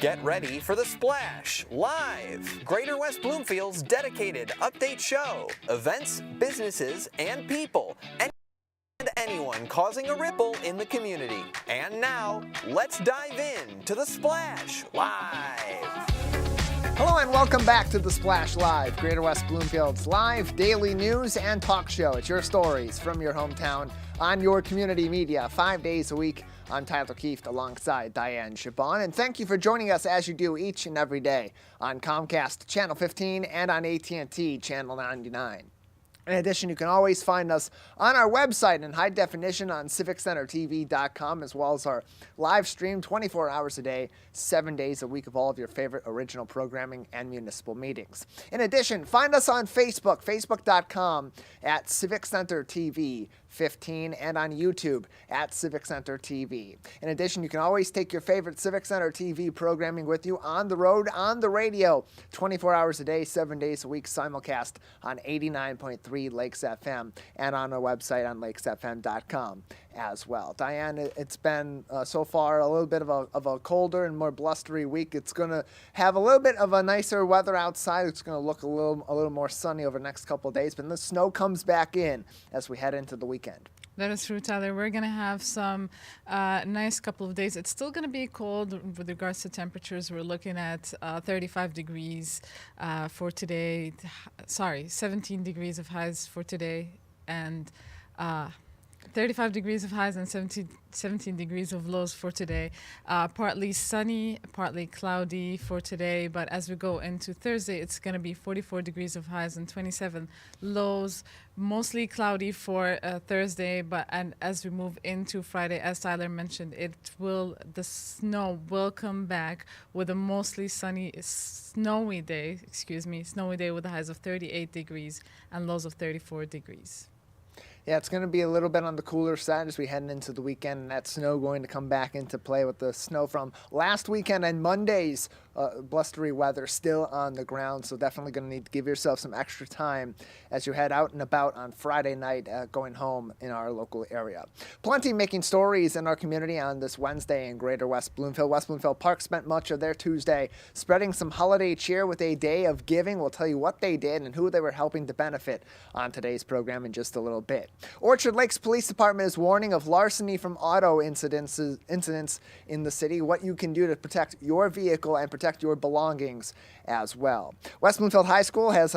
Get ready for The Splash Live, Greater West Bloomfield's dedicated update show. Events, businesses, and people, and anyone causing a ripple in the community. And now, let's dive in to The Splash Live. Hello and welcome back to The Splash Live, Greater West Bloomfield's live daily news and talk show. It's your stories from your hometown on your community media 5 days a week. I'm Tyler Kieft alongside Dayan Chaaban, and thank you for joining us as you do each and every day on Comcast Channel 15 and on AT&T Channel 99. In addition, you can always find us on our website in high definition on CivicCenterTV.com, as well as our live stream 24 hours a day, 7 days a week of all of your favorite original programming and municipal meetings. In addition, find us on Facebook, Facebook.com at Civic Center TV 15, and on YouTube at Civic Center TV. In addition, you can always take your favorite Civic Center TV programming with you on the road, on the radio, 24 hours a day, 7 days a week, simulcast on 89.3 Lakes FM and on our website on lakesfm.com as well. Diane, it's been so far a little bit of a colder and more blustery week. It's going to have a little bit of a nicer weather outside. It's going to look a little more sunny over the next couple of days, but then the snow comes back in as we head into the weekend. That is true, Tyler. We're going to have some nice couple of days. It's still going to be cold with regards to temperatures. We're looking at 35 degrees for today. 17 degrees of highs for today, and 35 degrees of highs and 17 degrees of lows for today. Partly sunny, partly cloudy for today, but as we go into Thursday, it's going to be 44 degrees of highs and 27 lows. Mostly cloudy for Thursday, and as we move into Friday, as Tyler mentioned, the snow will come back with a mostly snowy day with the highs of 38 degrees and lows of 34 degrees. Yeah, it's going to be a little bit on the cooler side as we head into the weekend, and that snow going to come back into play with the snow from last weekend and Monday's blustery weather still on the ground. So definitely going to need to give yourself some extra time as you head out and about on Friday night going home in our local area. Plenty making stories in our community on this Wednesday in Greater West Bloomfield. West Bloomfield Parks spent much of their Tuesday spreading some holiday cheer with a day of giving. We'll tell you what they did and who they were helping to benefit on today's program in just a little bit. Orchard Lakes Police Department is warning of larceny from auto incidents in the city, what you can do to protect your vehicle and protect your belongings as well. West Bloomfield High School has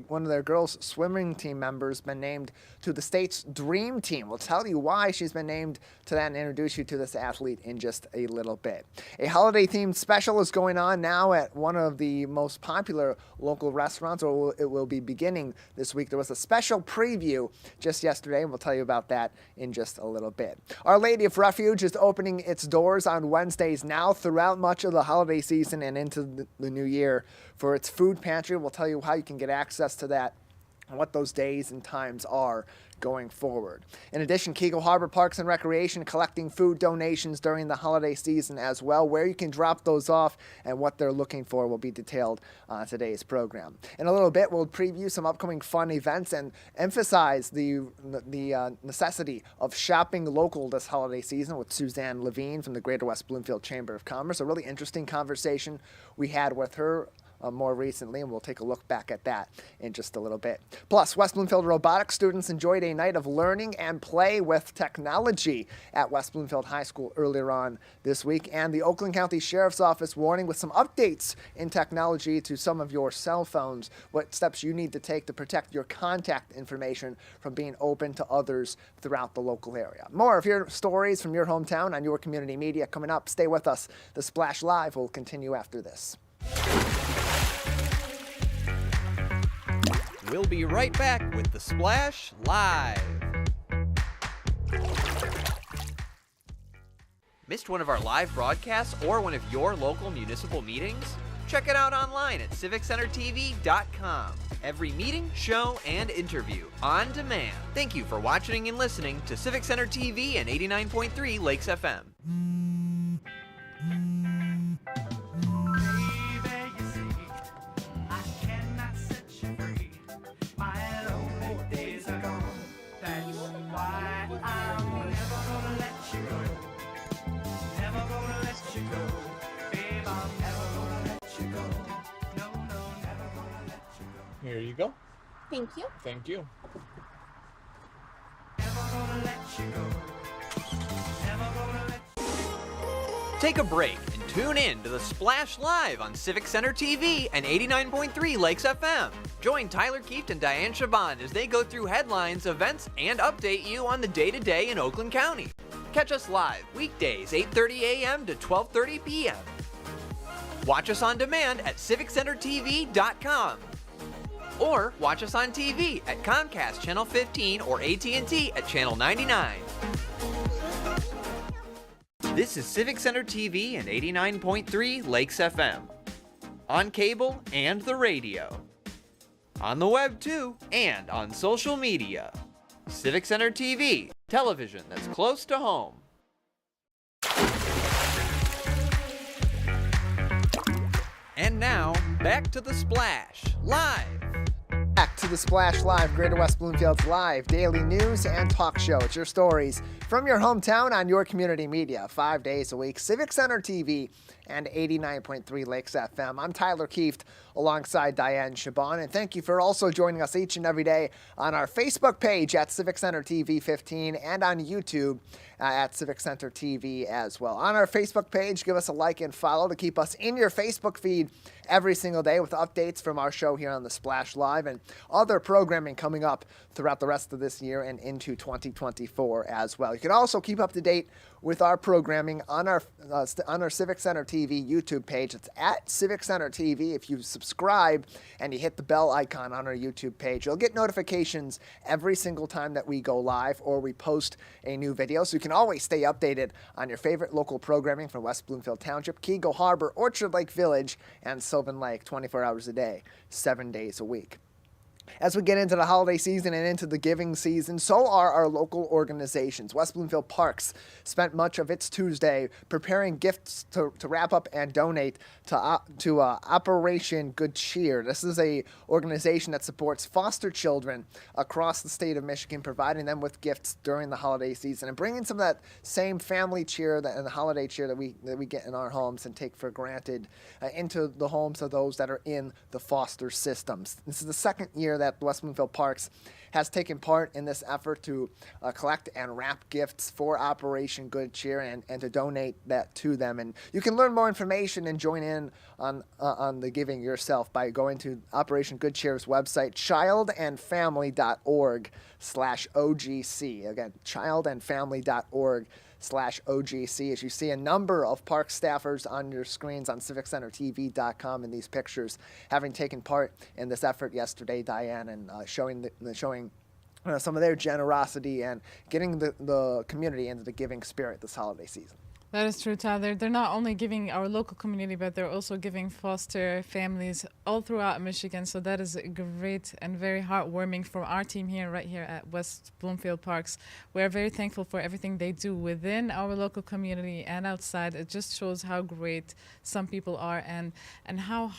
one of their girls' swimming team members been named to the state's Dream Team. We'll tell you why she's been named to that and introduce you to this athlete in just a little bit. A holiday-themed special is going on now at one of the most popular local restaurants, or it will be beginning this week. There was a special preview just yesterday, and we'll tell you about that in just a little bit. Our Lady of Refuge is opening its doors on Wednesdays now throughout much of the holiday season and into the new year for its food pantry. We'll tell you how you can get access to that and what those days and times are going forward. In addition, Keego Harbor Parks and Recreation collecting food donations during the holiday season as well. Where you can drop those off and what they're looking for will be detailed on today's program. In a little bit, we'll preview some upcoming fun events and emphasize the necessity of shopping local this holiday season with Suzanne Levine from the Greater West Bloomfield Chamber of Commerce. A really interesting conversation we had with her more recently, and we'll take a look back at that in just a little bit. Plus, West Bloomfield robotics students enjoyed a night of learning and play with technology at West Bloomfield High School earlier on this week, and the Oakland County Sheriff's Office warning with some updates in technology to some of your cell phones, what steps you need to take to protect your contact information from being open to others throughout the local area. More of your stories from your hometown on your community media coming up. Stay with us. The Splash Live will continue after this. We'll be right back with The Splash Live. Missed one of our live broadcasts or one of your local municipal meetings? Check it out online at CivicCenterTV.com. Every meeting, show, and interview on demand. Thank you for watching and listening to Civic Center TV and 89.3 Lakes FM. Never gonna let you go, babe. you go. Thank you. Thank you. Take a break and tune in to the Splash Live on Civic Center TV and 89.3 Lakes FM. Join Tyler Kieft and Dayan Chaaban as they go through headlines, events, and update you on the day-to-day in Oakland County. Catch us live weekdays 8:30 a.m. to 12:30 p.m. Watch us on demand at civiccentertv.com. Or watch us on TV at Comcast Channel 15 or AT&T at Channel 99. This is Civic Center TV and 89.3 Lakes FM. On cable and the radio. On the web too, and on social media. Civic Center TV, television that's close to home. And now, back to the Splash, live. Back to the Splash Live, Greater West Bloomfield's live daily news and talk show. It's your stories from your hometown on your community media, 5 days a week. Civic Center TV and 89.3 Lakes FM. I'm Tyler Kieft alongside Dayan Chaaban, and thank you for also joining us each and every day on our Facebook page at Civic Center TV 15 and on YouTube at Civic Center TV as well. On our Facebook page, give us a like and follow to keep us in your Facebook feed every single day with updates from our show here on the Splash Live and other programming coming up throughout the rest of this year and into 2024 as well. You can also keep up to date with our programming on our Civic Center TV YouTube page. It's at Civic Center TV. If you subscribe and you hit the bell icon on our YouTube page, you'll get notifications every single time that we go live or we post a new video. So you can always stay updated on your favorite local programming from West Bloomfield Township, Keego Harbor, Orchard Lake Village, and Sylvan Lake 24 hours a day, 7 days a week. As we get into the holiday season and into the giving season, so are our local organizations. West Bloomfield Parks spent much of its Tuesday preparing gifts to wrap up and donate to Operation Good Cheer. This is a organization that supports foster children across the state of Michigan, providing them with gifts during the holiday season and bringing some of that same family cheer and the holiday cheer that we get in our homes and take for granted into the homes of those that are in the foster systems. This is the second year that West Bloomfield Parks has taken part in this effort to collect and wrap gifts for Operation Good Cheer and to donate that to them. And you can learn more information and join in on the giving yourself by going to Operation Good Cheer's website, childandfamily.org/OGC. Again, childandfamily.org/OGC. As you see a number of park staffers on your screens on civiccentertv.com in these pictures, having taken part in this effort yesterday, Dayan, and showing some of their generosity and getting the community into the giving spirit this holiday season. That is true, Tyler. They're not only giving our local community, but they're also giving foster families all throughout Michigan. So that is great and very heartwarming from our team here, right here at West Bloomfield Parks. We are very thankful for everything they do within our local community and outside. It just shows how great some people are and how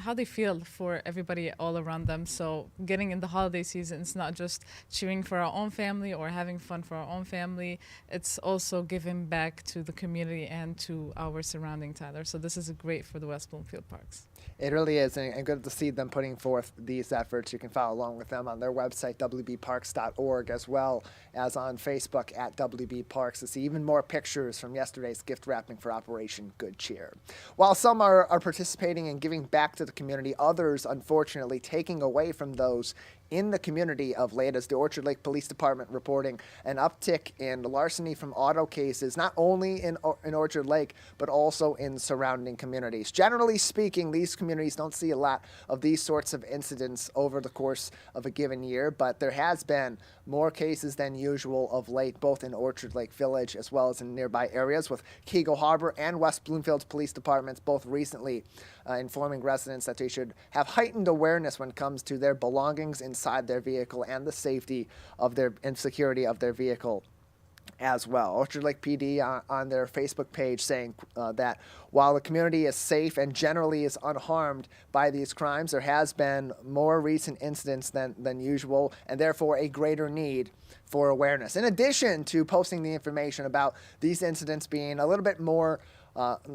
how they feel for everybody all around them. So getting in the holiday season, it's not just cheering for our own family or having fun for our own family. It's also giving back to the community and to our surrounding, Tyler. So this is great for the West Bloomfield Parks. It really is, and good to see them putting forth these efforts. You can follow along with them on their website, wbparks.org, as well as on Facebook at wbparks to see even more pictures from yesterday's gift wrapping for Operation Good Cheer. While some are participating and giving back to the community, others, unfortunately, taking away from those in the community of late, as the Orchard Lake Police Department reporting an uptick in larceny from auto cases, not only in Orchard Lake, but also in surrounding communities. Generally speaking, these communities don't see a lot of these sorts of incidents over the course of a given year, but there has been more cases than usual of late, both in Orchard Lake Village as well as in nearby areas, with Keego Harbor and West Bloomfield's police departments both recently informing residents that they should have heightened awareness when it comes to their belongings inside their vehicle and the safety of and security of their vehicle as well. Orchard Lake PD on their Facebook page saying that while the community is safe and generally is unharmed by these crimes, there has been more recent incidents than usual, and therefore a greater need for awareness. In addition to posting the information about these incidents being a little bit more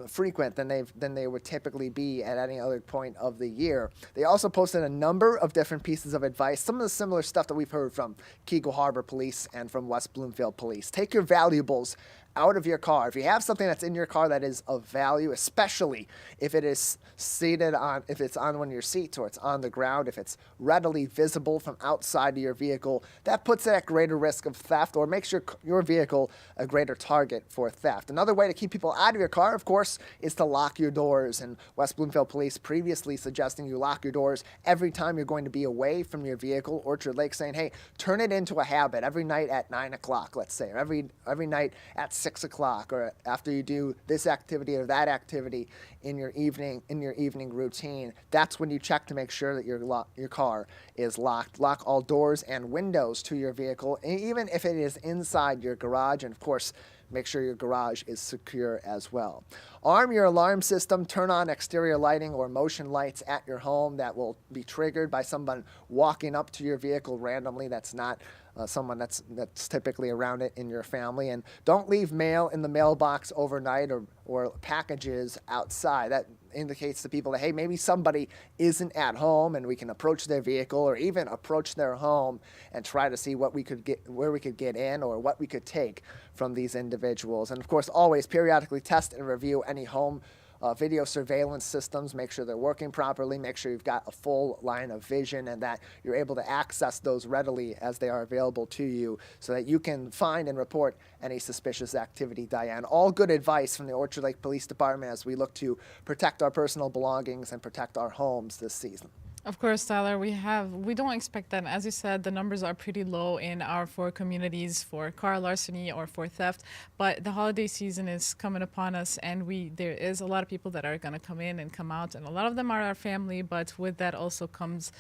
frequent than they would typically be at any other point of the year. They also posted a number of different pieces of advice, some of the similar stuff that we've heard from Keego Harbor Police and from West Bloomfield Police. Take your valuables out of your car. If you have something that's in your car that is of value, especially if it is if it's on one of your seats or it's on the ground, if it's readily visible from outside of your vehicle, that puts it at greater risk of theft or makes your vehicle a greater target for theft. Another way to keep people out of your car, of course, is to lock your doors. And West Bloomfield Police previously suggesting you lock your doors every time you're going to be away from your vehicle. Orchard Lake saying, hey, turn it into a habit every night at 9 o'clock, let's say, or every night at 6 o'clock, or after you do this activity or that activity in your evening routine. That's when you check to make sure that your car is locked. Lock all doors and windows to your vehicle, even if it is inside your garage, and of course, make sure your garage is secure as well. Arm your alarm system. Turn on exterior lighting or motion lights at your home that will be triggered by someone walking up to your vehicle randomly. That's not someone that's typically around it in your family. And don't leave mail in the mailbox overnight or packages outside. That indicates to people that, hey, maybe somebody isn't at home, and we can approach their vehicle or even approach their home and try to see where we could get in or what we could take from these individuals. And of course, always periodically test and review any home video surveillance systems. Make sure they're working properly. Make sure you've got a full line of vision and that you're able to access those readily as they are available to you so that you can find and report any suspicious activity, Dayan. All good advice from the Orchard Lake Police Department as we look to protect our personal belongings and protect our homes this season. Of course, Tyler, we don't expect that. As you said, the numbers are pretty low in our 4 communities for car larceny or for theft, but the holiday season is coming upon us, and there is a lot of people that are going to come in and come out, and a lot of them are our family, but with that also comes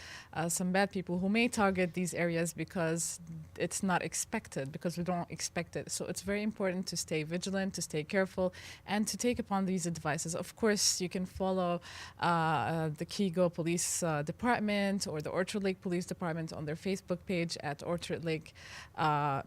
some bad people who may target these areas because it's not expected, because we don't expect it. So it's very important to stay vigilant, to stay careful, and to take upon these advices. Of course, you can follow the Keego Police Department or the Orchard Lake Police Department on their Facebook page at Orchard Lake at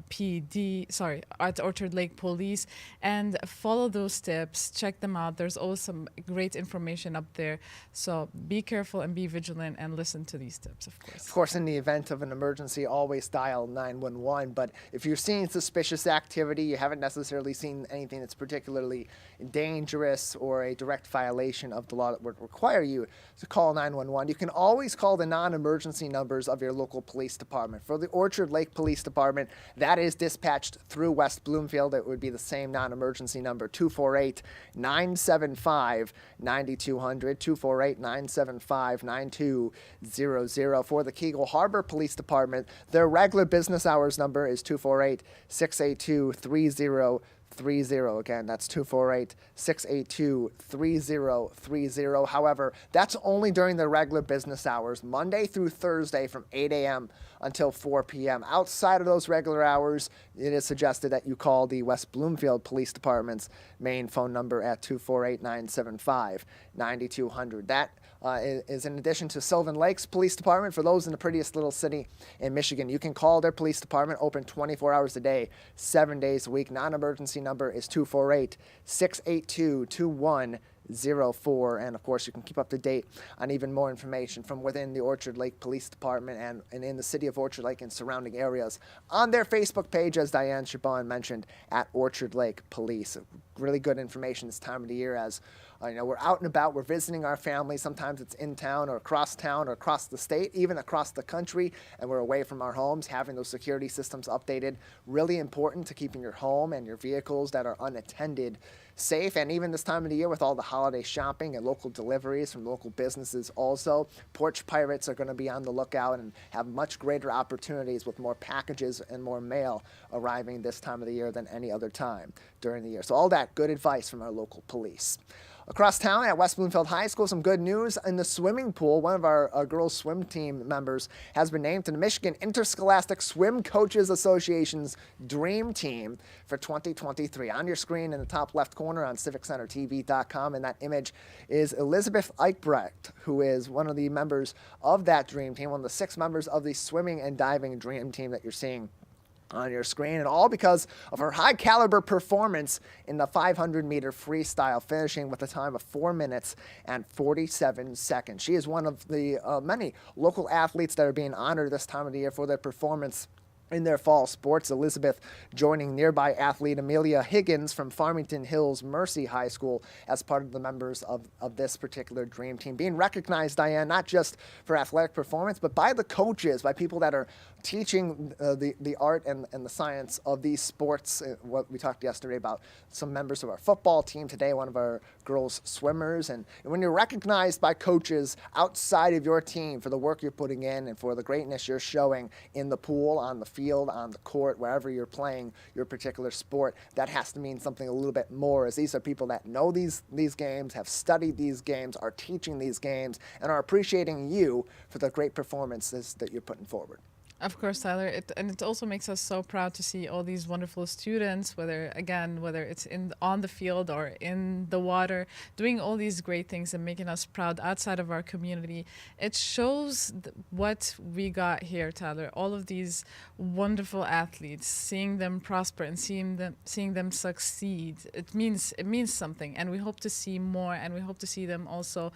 Orchard Lake Police, and follow those tips. Check them out. There's always some great information up there. So be careful and be vigilant and listen to these tips, of course. Of course, in the event of an emergency, always dial 911. But if you're seeing suspicious activity, you haven't necessarily seen anything that's particularly dangerous or a direct violation of the law that would require you to call 911, you can always call the non-emergency numbers of your local police department. For the Orchard Lake Police Department, that is dispatched through West Bloomfield. It would be the same non-emergency number, 248-975-9200, 248-975-9200. For the Keego Harbor Police Department, their regular business hours number is 248-682-3030. Again, that's 248-682-3030. However, that's only during the regular business hours, Monday through Thursday from 8 a.m. until 4 p.m. Outside of those regular hours, it is suggested that you call the West Bloomfield Police Department's main phone number at 248-975-9200. That is in addition to Sylvan Lake's Police Department. For those in the prettiest little city in Michigan, you can call their police department, open 24 hours a day, 7 days a week. Non-emergency number is 248-682-2104. And of course, you can keep up to date on even more information from within the Orchard Lake Police Department and in the city of Orchard Lake and surrounding areas on their Facebook page, as Dayan Chaaban mentioned, at Orchard Lake Police. Really good information this time of the year as we're out and about, we're visiting our family. Sometimes it's in town or across the state, even across the country, and we're away from our homes. Having those security systems updated, really important to keeping your home and your vehicles that are unattended safe. And even this time of the year with all the holiday shopping and local deliveries from local businesses also, porch pirates are going to be on the lookout and have much greater opportunities with more packages and more mail arriving this time of the year than any other time during the year. So all that good advice from our local police. Across town at West Bloomfield High School, some good news in the swimming pool. One of our girls' swim team members has been named to the Michigan Interscholastic Swim Coaches Association's Dream Team for 2023. On your screen in the top left corner on CivicCenterTV.com, and that image is Elizabeth Eichbrecht, who is one of the members of that Dream Team, one of the 6 members of the swimming and diving Dream Team that you're seeing on your screen, and all because of her high-caliber performance in the 500-meter freestyle, finishing with a time of 4 minutes and 47 seconds. She is one of the many local athletes that are being honored this time of the year for their performance in their fall sports. Elizabeth joining nearby athlete Amelia Higgins from Farmington Hills Mercy High School as part of the members of this particular dream team. Being recognized, Diane, not just for athletic performance, but by the coaches, by people that are teaching the art and the science of these sports. What we talked yesterday about some members of our football team, today one of our girls swimmers. And when you're recognized by coaches outside of your team for the work you're putting in and for the greatness you're showing in the pool, on the field, on the court, wherever you're playing your particular sport, that has to mean something a little bit more, as these are people that know these games, have studied these games, are teaching these games, and are appreciating you for the great performances that you're putting forward. Of course, Tyler, it also makes us so proud to see all these wonderful students, whether it's on the field or in the water, doing all these great things and making us proud outside of our community. It shows what we got here, Tyler. All of these wonderful athletes, seeing them prosper and seeing them succeed. It means something, and we hope to see more, and we hope to see them also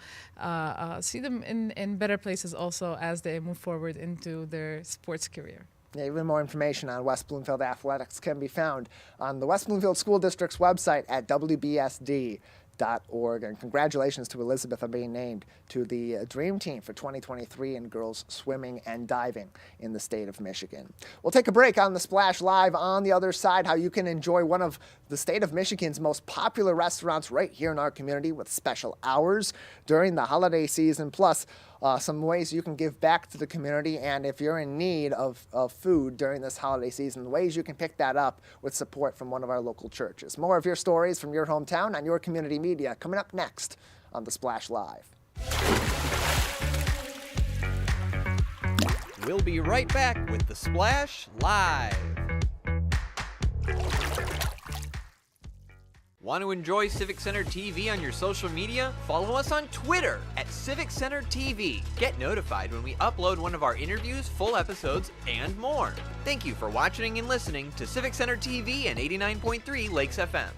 see them in better places also as they move forward into their sports career. Yeah, even more information on West Bloomfield athletics can be found on the West Bloomfield School District's website at wbsd.org. And congratulations to Elizabeth on being named to the Dream Team for 2023 in girls swimming and diving in the state of Michigan. We'll take a break on the Splash Live. On the other side, how you can enjoy one of the state of Michigan's most popular restaurants right here in our community with special hours during the holiday season, plus some ways you can give back to the community, and if you're in need of food during this holiday season, ways you can pick that up with support from one of our local churches. More of your stories from your hometown on your community media coming up next on the Splash Live. We'll be right back with the Splash Live. Want to enjoy Civic Center TV on your social media? Follow us on Twitter at Civic Center TV. Get notified when we upload one of our interviews, full episodes, and more. Thank you for watching and listening to Civic Center TV and 89.3 Lakes FM.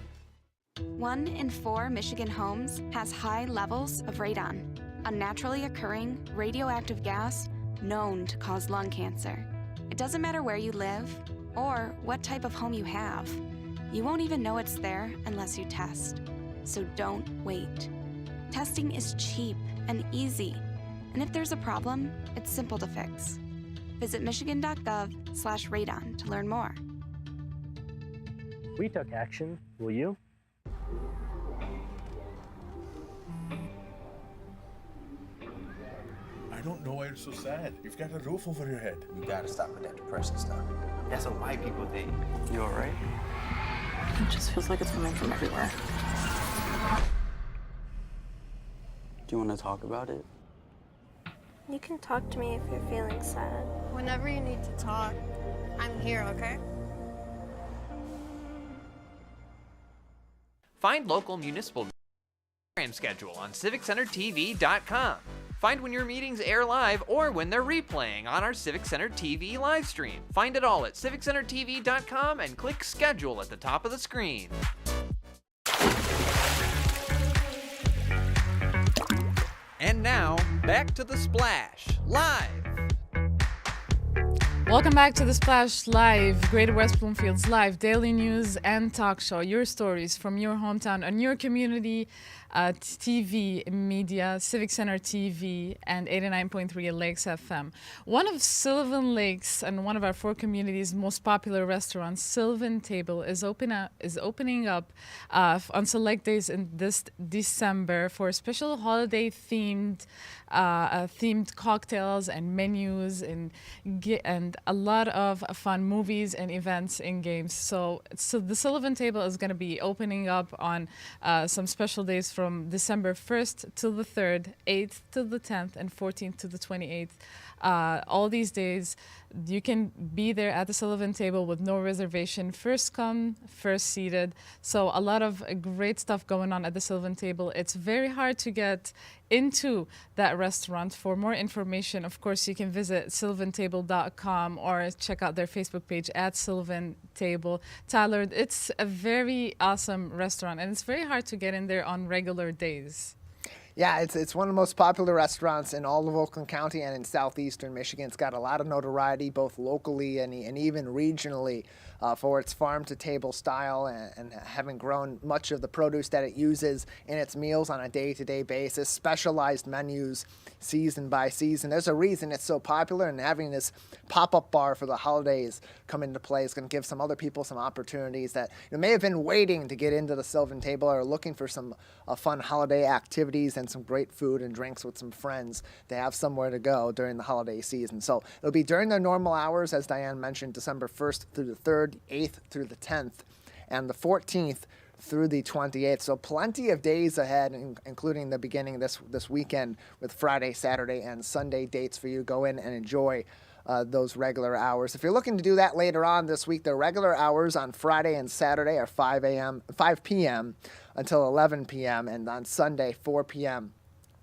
1 in 4 Michigan homes has high levels of radon, a naturally occurring radioactive gas known to cause lung cancer. It doesn't matter where you live or what type of home you have. You won't even know it's there unless you test. So don't wait. Testing is cheap and easy. And if there's a problem, it's simple to fix. Visit michigan.gov/radon to learn more. We took action. Will you? I don't know why you're so sad. You've got a roof over your head. You gotta stop with that depression stuff. That's what white people think. You alright? It just feels like it's coming from everywhere. Do you want to talk about it? You can talk to me if you're feeling sad. Whenever you need to talk, I'm here, okay? Find local municipal program schedule on civiccentertv.com. Find when your meetings air live or when they're replaying on our Civic Center TV live stream. Find it all at civiccentertv.com and click schedule at the top of the screen. And now, back to the Splash Live. Welcome back to the Splash Live, Greater West Bloomfield's live daily news and talk show. Your stories from your hometown and your community, TV media, Civic Center TV, and 89.3 Lakes FM. One of Sylvan Lakes and one of our 4 communities' most popular restaurants, Sylvan Table, is opening up on select days in this December for special holiday themed cocktails and menus and a lot of fun movies and events and games. So the Sylvan Table is going to be opening up on some special days from December 1st till the 3rd, 8th till the 10th, and 14th to the 28th. All these days, you can be there at the Sylvan Table with no reservation. First come, first seated. So a lot of great stuff going on at the Sylvan Table. It's very hard to get into that restaurant. For more information, of course, you can visit sylvantable.com or check out their Facebook page at Sylvan Table. Tyler, it's a very awesome restaurant, and it's very hard to get in there on regular days. Yeah, it's one of the most popular restaurants in all of Oakland County and in southeastern Michigan. It's got a lot of notoriety, both locally and even regionally, for its farm-to-table style and having grown much of the produce that it uses in its meals on a day-to-day basis, specialized menus season by season. There's a reason it's so popular, and having this pop-up bar for the holidays come into play is going to give some other people some opportunities that may have been waiting to get into the Sylvan Table or looking for some fun holiday activities and some great food and drinks with some friends to have somewhere to go during the holiday season. So it'll be during their normal hours, as Dayan mentioned, December 1st through the 3rd, 8th through the 10th, and the 14th through the 28th. So plenty of days ahead, including the beginning this weekend with Friday, Saturday, and Sunday dates for you to go in and enjoy those regular hours. If you're looking to do that later on this week, the regular hours on Friday and Saturday are 5 p.m. until 11 p.m. and on Sunday 4 p.m.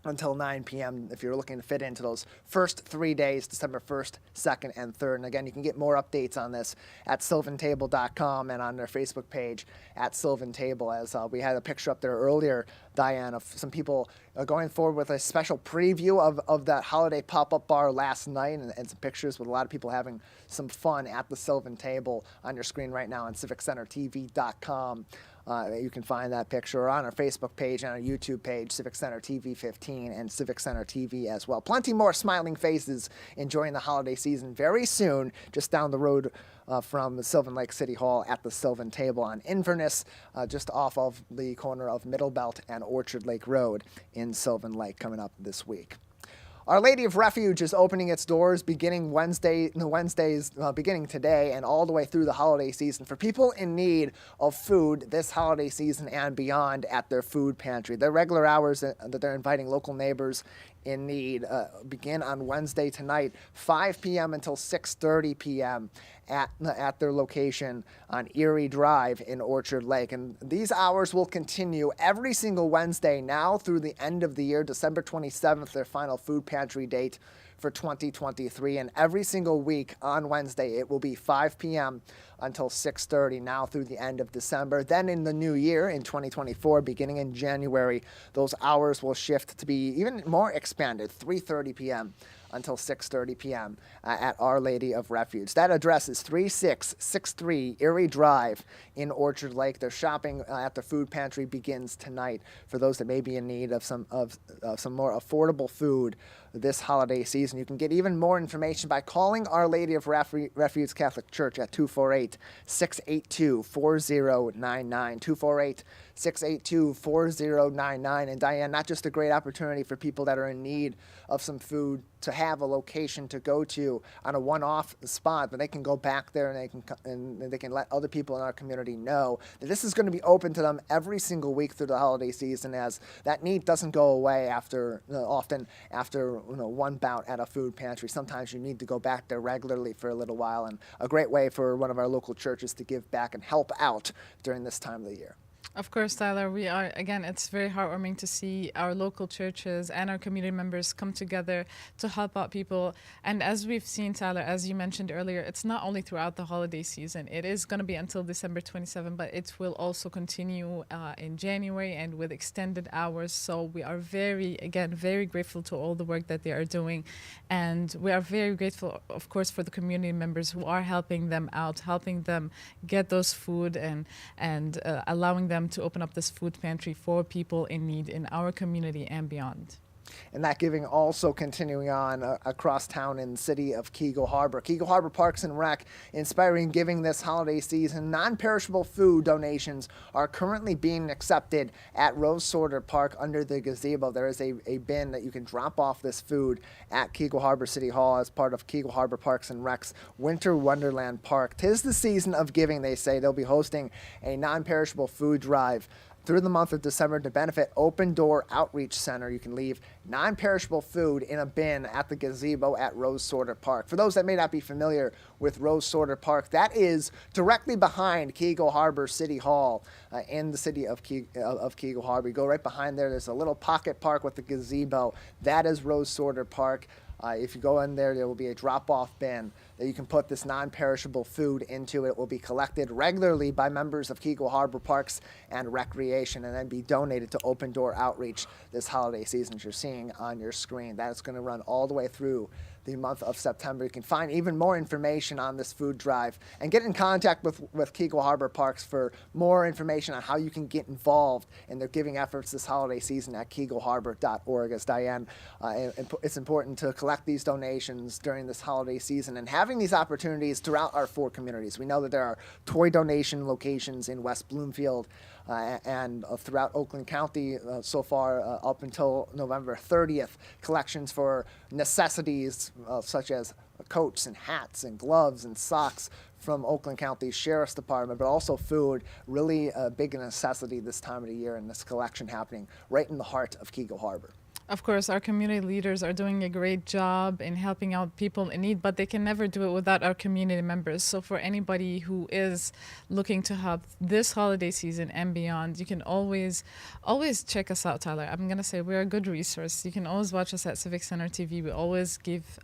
until 9 p.m. if you're looking to fit into those first 3 days, December 1st, 2nd, and 3rd. And again, you can get more updates on this at sylvantable.com and on their Facebook page at Sylvan Table, as we had a picture up there earlier, Dayan, of some people going forward with a special preview of that holiday pop-up bar last night, and some pictures with a lot of people having some fun at the Sylvan Table on your screen right now on civiccentertv.com. You can find that picture or on our Facebook page and our YouTube page, Civic Center TV 15 and Civic Center TV as well. Plenty more smiling faces enjoying the holiday season very soon, just down the road from the Sylvan Lake City Hall at the Sylvan Table on Inverness, just off of the corner of Middle Belt and Orchard Lake Road in Sylvan Lake, coming up this week. Our Lady of Refuge is opening its doors beginning beginning today and all the way through the holiday season for people in need of food this holiday season and beyond at their food pantry. Their regular hours that they're inviting local neighbors in need begin on Wednesday tonight, 5 p.m. until 6:30 p.m. at their location on Erie Drive in Orchard Lake. And these hours will continue every single Wednesday now through the end of the year, December 27th, their final food pantry date for 2023. And every single week on Wednesday, it will be 5 p.m. until 6:30 now through the end of December. Then in the new year, in 2024, beginning in January, those hours will shift to be even more expanded, 3:30 p.m. until 6:30 p.m. At Our Lady of Refuge. That address is 3663 Erie Drive in Orchard Lake. Their shopping at the food pantry begins tonight for those that may be in need of some more affordable food this holiday season. You can get even more information by calling Our Lady of Refuge Catholic Church at 248-682-4099. 248-682-4099. And Dayan, not just a great opportunity for people that are in need of some food to have a location to go to on a one-off spot, but they can go back there and they can let other people in our community know that this is going to be open to them every single week through the holiday season, as that need doesn't go away often after one bout at a food pantry. Sometimes you need to go back there regularly for a little while, and a great way for one of our local churches to give back and help out during this time of the year. Of course, Tyler, it's very heartwarming to see our local churches and our community members come together to help out people. And as we've seen, Tyler, as you mentioned earlier, it's not only throughout the holiday season. It is going to be until December 27, but it will also continue in January and with extended hours. So we are very grateful to all the work that they are doing. And we are very grateful, of course, for the community members who are helping them out, helping them get those food and allowing them to open up this food pantry for people in need in our community and beyond. And that giving also continuing on across town in the city of Keego Harbor. Keego Harbor Parks and Rec inspiring giving this holiday season. Non-perishable food donations are currently being accepted at Rose Sorter Park under the gazebo. There is a bin that you can drop off this food at Keego Harbor City Hall as part of Keego Harbor Parks and Rec's Winter Wonderland Park. 'Tis the season of giving, they say. They'll be hosting a non-perishable food drive through the month of December to benefit Open Door Outreach Center. You can leave non-perishable food in a bin at the gazebo at Rose Sorter Park. For those that may not be familiar with Rose Sorter Park, that is directly behind Keego Harbor City Hall in the city of Keego Harbor. You go right behind there. There's a little pocket park with the gazebo. That is Rose Sorter Park. If you go in there, there will be a drop-off bin that you can put this non-perishable food into. It will be collected regularly by members of Keego Harbor Parks and Recreation and then be donated to Open Door Outreach this holiday season, as you're seeing on your screen. That is going to run all the way through the month of September. You can find even more information on this food drive and get in contact with Keego Harbor Parks for more information on how you can get involved in their giving efforts this holiday season at keegoharbor.org. As Dayan, it's important to collect these donations during this holiday season and having these opportunities throughout our 4 communities. We know that there are toy donation locations in West Bloomfield and throughout Oakland County so far up until November 30th. Collections for necessities such as coats and hats and gloves and socks from Oakland County Sheriff's Department, but also food, really a big necessity this time of the year, and this collection happening right in the heart of Keego Harbor. Of course, our community leaders are doing a great job in helping out people in need, but they can never do it without our community members. So for anybody who is looking to help this holiday season and beyond, you can always check us out, Tyler. I'm going to say we're a good resource. You can always watch us at Civic Center TV. We always give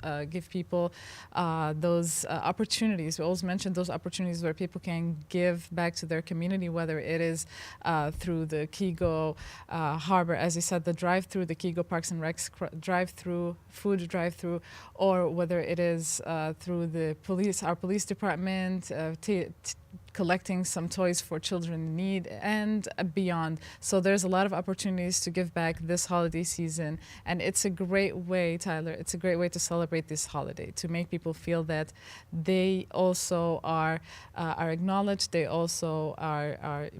people those opportunities. We always mention those opportunities where people can give back to their community, whether it is through the Keego Harbor, as you said, the drive-through, the Keego Parks and Recs drive-through, food drive-through, or whether it is through the our police department, collecting some toys for children in need and beyond. So there's a lot of opportunities to give back this holiday season, and it's a great way, Tyler, it's a great way to celebrate this holiday, to make people feel that they also are acknowledged, they also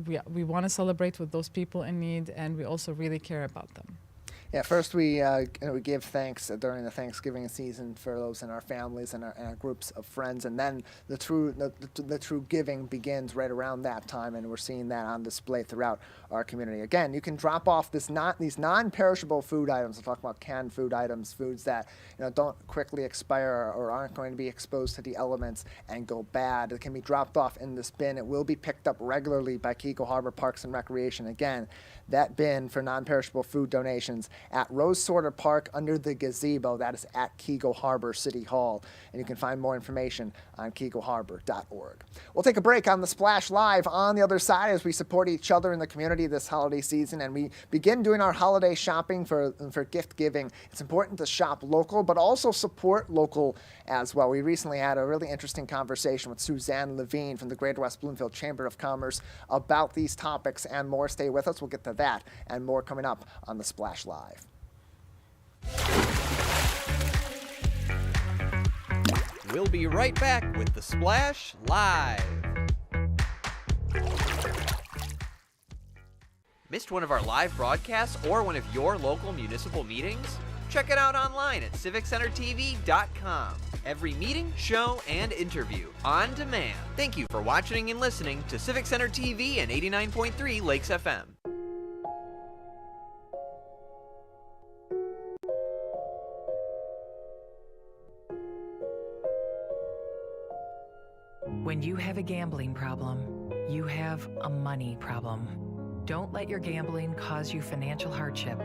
we want to celebrate with those people in need, and we also really care about them. Yeah, first we give thanks during the Thanksgiving season for those in our families and our groups of friends, and then the true giving begins right around that time, and we're seeing that on display throughout our community. Again, you can drop off these non-perishable food items. We'll talk about canned food items, foods that don't quickly expire or aren't going to be exposed to the elements and go bad. It can be dropped off in this bin. It will be picked up regularly by Keego Harbor Parks and Recreation. Again, that bin for non-perishable food donations at Rose Sorter Park under the gazebo. That is at Keego Harbor City Hall. And you can find more information on keegoharbor.org. We'll take a break on The Splash Live on the other side as we support each other in the community this holiday season, and we begin doing our holiday shopping for gift giving. It's important to shop local, but also support local as well. We recently had a really interesting conversation with Suzanne Levine from the Greater West Bloomfield Chamber of Commerce about these topics and more. Stay with us. We'll get to that and more coming up on The Splash Live. We'll be right back with The Splash Live. Missed one of our live broadcasts or one of your local municipal meetings? Check it out online at civiccentertv.com. Every meeting, show, and interview on demand. Thank you for watching and listening to Civic Center TV and 89.3 Lakes FM. When you have a gambling problem, you have a money problem. Don't let your gambling cause you financial hardship.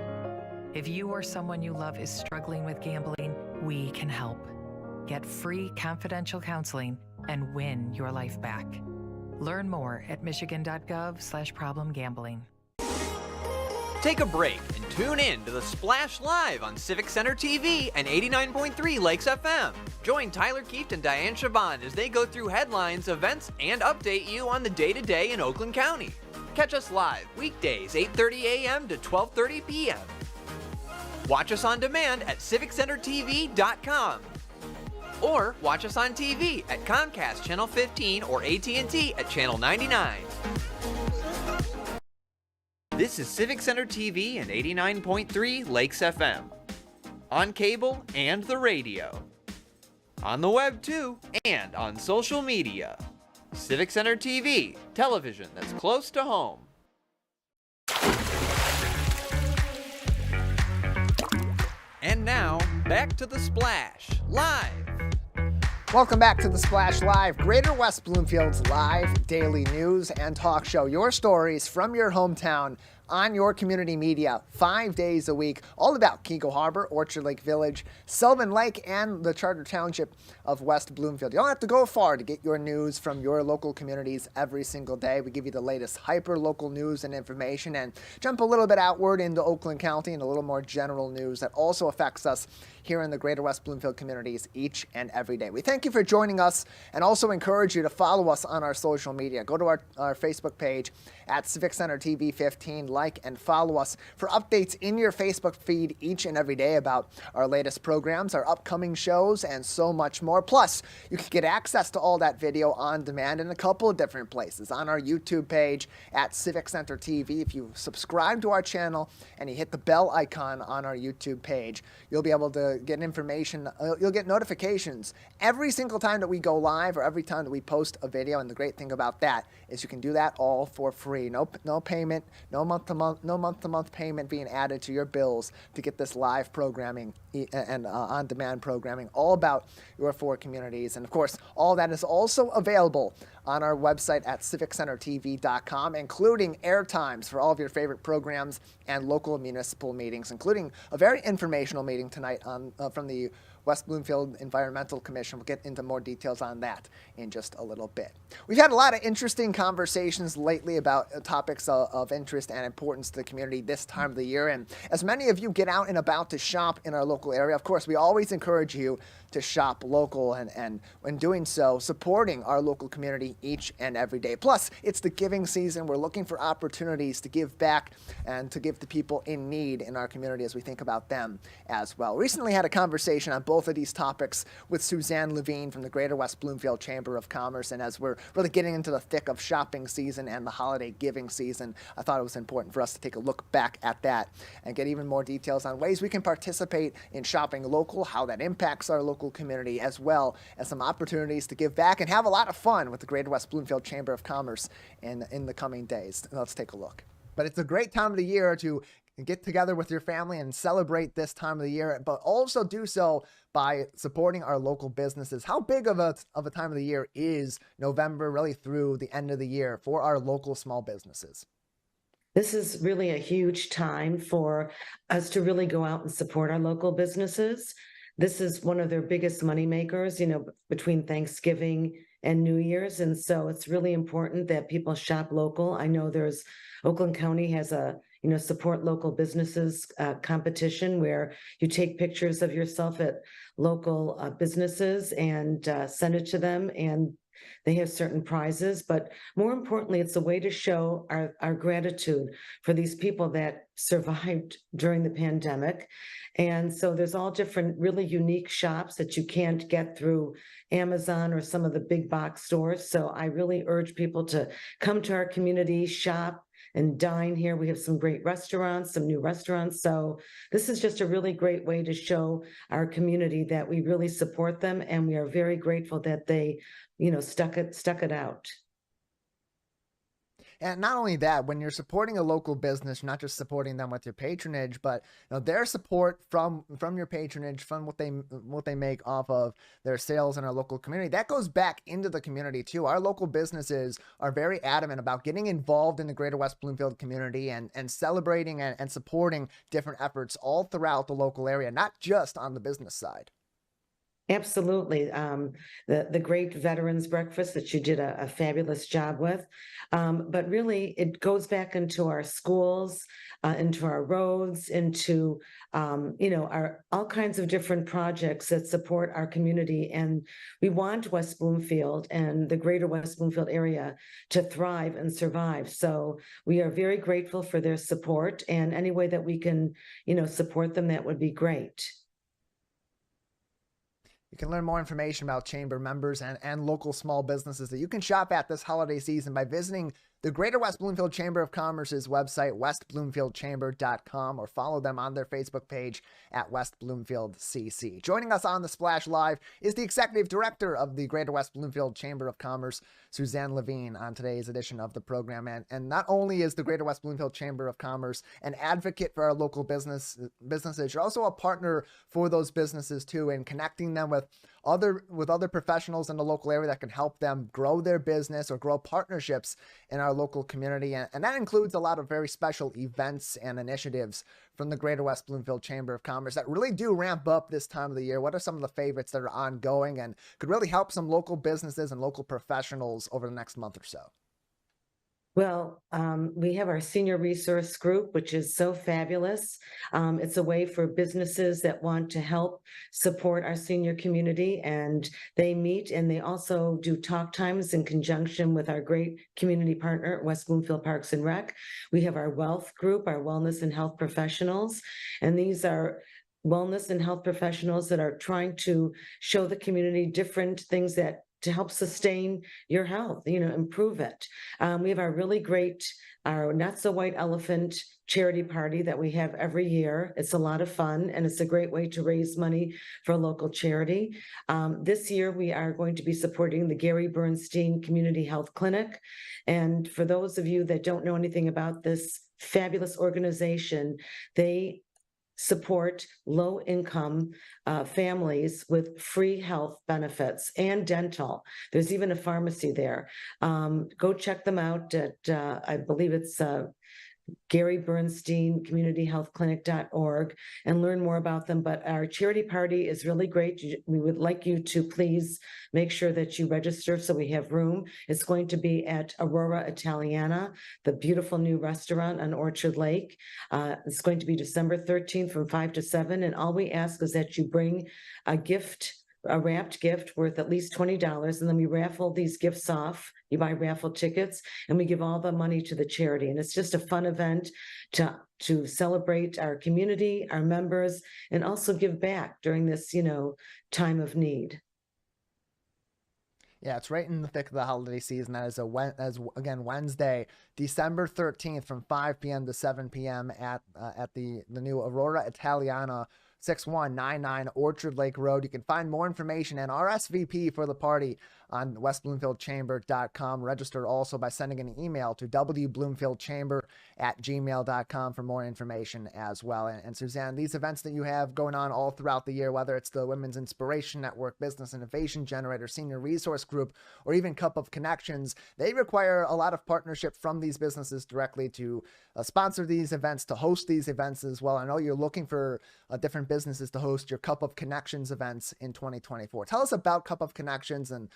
If you or someone you love is struggling with gambling, we can help. Get free confidential counseling and win your life back. Learn more at michigan.gov/problemgambling. Take a break and tune in to The Splash Live on Civic Center TV and 89.3 Lakes FM. Join Tyler Kieft and Dayan Chaaban as they go through headlines, events, and update you on the day-to-day in Oakland County. Catch us live weekdays 8:30 a.m. to 12:30 p.m. Watch us on demand at civiccentertv.com. Or watch us on TV at Comcast Channel 15 or AT&T at Channel 99. This is Civic Center TV and 89.3 Lakes FM. On cable and the radio. On the web too, and on social media. Civic Center TV, television that's close to home. And now, back to The Splash, live. Welcome back to The Splash Live, Greater West Bloomfield's live daily news and talk show. Your stories from your hometown on your community media 5 days a week, all about Keego Harbor, Orchard Lake Village, Sylvan Lake, and the Charter Township of West Bloomfield. You don't have to go far to get your news from your local communities every single day. We give you the latest hyper-local news and information, and jump a little bit outward into Oakland County and a little more general news that also affects us here in the Greater West Bloomfield communities each and every day. We thank you for joining us and also encourage you to follow us on our social media. Go to our Facebook page at Civic Center TV 15, like and follow us for updates in your Facebook feed each and every day about our latest programs, our upcoming shows, and so much more. Plus, you can get access to all that video on demand in a couple of different places. On our YouTube page at Civic Center TV, if you subscribe to our channel and you hit the bell icon on our YouTube page, you'll be able to get information, you'll get notifications every single time that we go live or every time that we post a video. And the great thing about that is you can do that all for free. No payment, no month-to-month payment being added to your bills to get this live programming and on-demand programming all about your four communities. And of course, all that is also available on our website at civiccentertv.com, including air times for all of your favorite programs and local municipal meetings, including a very informational meeting tonight from the West Bloomfield Environmental Commission. We'll get into more details on that in just a little bit. We've had a lot of interesting conversations lately about topics of interest and importance to the community this time of the year. And as many of you get out and about to shop in our local area, of course, we always encourage you to shop local and when doing so, supporting our local community each and every day. Plus, it's the giving season. We're looking for opportunities to give back and to give to people in need in our community as we think about them as well. Recently had a conversation on both of these topics with Suzanne Levine from the Greater West Bloomfield Chamber of Commerce. And as we're really getting into the thick of shopping season and the holiday giving season, I thought it was important for us to take a look back at that and get even more details on ways we can participate in shopping local, how that impacts our local community, as well as some opportunities to give back and have a lot of fun with the Greater West Bloomfield Chamber of Commerce in the coming days. Let's take a look. But it's a great time of the year to get together with your family and celebrate this time of the year, but also do so by supporting our local businesses. How big of a time of the year is November, really through the end of the year for our local small businesses? This is really a huge time for us to really go out and support our local businesses. This is one of their biggest money makers, between Thanksgiving and New Year's. And so it's really important that people shop local. I know Oakland County has a, support local businesses competition where you take pictures of yourself at local businesses and send it to them, and they have certain prizes. But more importantly, it's a way to show our gratitude for these people that survived during the pandemic. And so there's all different really unique shops that you can't get through Amazon or some of the big box stores. So I really urge people to come to our community, shop and dine here. We have some great restaurants, some new restaurants. So this is just a really great way to show our community that we really support them, and we are very grateful that they, stuck it out. And not only that, when you're supporting a local business, you're not just supporting them with your patronage, but their support from your patronage, from what they make off of their sales in our local community, that goes back into the community too. Our local businesses are very adamant about getting involved in the Greater West Bloomfield community and celebrating and supporting different efforts all throughout the local area, not just on the business side. Absolutely. The great veterans breakfast that you did a fabulous job with. But really, it goes back into our schools, into our roads, into, our all kinds of different projects that support our community. And we want West Bloomfield and the Greater West Bloomfield area to thrive and survive. So we are very grateful for their support, and any way that we can, support them, that would be great. You can learn more information about chamber members and local small businesses that you can shop at this holiday season by visiting the Greater West Bloomfield Chamber of Commerce's website, westbloomfieldchamber.com, or follow them on their Facebook page at West Bloomfield CC. Joining us on the Splash Live is the Executive Director of the Greater West Bloomfield Chamber of Commerce, Suzanne Levine, on today's edition of the program. And not only is the Greater West Bloomfield Chamber of Commerce an advocate for our local businesses, you're also a partner for those businesses too, in connecting them with other professionals in the local area that can help them grow their business or grow partnerships in our local community. And that includes a lot of very special events and initiatives from the Greater West Bloomfield Chamber of Commerce that really do ramp up this time of the year. What are some of the favorites that are ongoing and could really help some local businesses and local professionals over the next month or so? Well, we have our senior resource group, which is so fabulous. It's a way for businesses that want to help support our senior community, and they meet and they also do talk times in conjunction with our great community partner, West Bloomfield Parks and Rec. We have our wealth group, our wellness and health professionals, and these are wellness and health professionals that are trying to show the community different things that to help sustain your health, improve it. We have our really great, our Not So White Elephant charity party that we have every year. It's a lot of fun and it's a great way to raise money for a local charity. This year, we are going to be supporting the Gary Bernstein Community Health Clinic. And for those of you that don't know anything about this fabulous organization, they support low-income families with free health benefits and dental. There's even a pharmacy there. Go check them out at, I believe it's Gary Bernstein CommunityHealthClinic.org and learn more about them. But our charity party is really great. We would like you to please make sure that you register so we have room. It's going to be at Aurora Italiana, the beautiful new restaurant on Orchard Lake. It's going to be December 13th from 5 to 7. And all we ask is that you bring a gift, a wrapped gift worth at least $20, and then we raffle these gifts off. You buy raffle tickets and we give all the money to the charity. And it's just a fun event to celebrate our community, our members, and also give back during this, time of need. Yeah, it's right in the thick of the holiday season. That is again Wednesday, December 13th from 5 p.m. to 7 p.m. at the new Aurora Italiana, 6199 Orchard Lake Road. You can find more information and RSVP for the party on westbloomfieldchamber.com. Register also by sending an email to wbloomfieldchamber@gmail.com for more information as well. And Suzanne, these events that you have going on all throughout the year, whether it's the Women's Inspiration Network, Business Innovation Generator, Senior Resource Group, or even Cup of Connections, they require a lot of partnership from these businesses directly to sponsor these events, to host these events as well. I know you're looking for different businesses to host your Cup of Connections events in 2024. Tell us about Cup of Connections and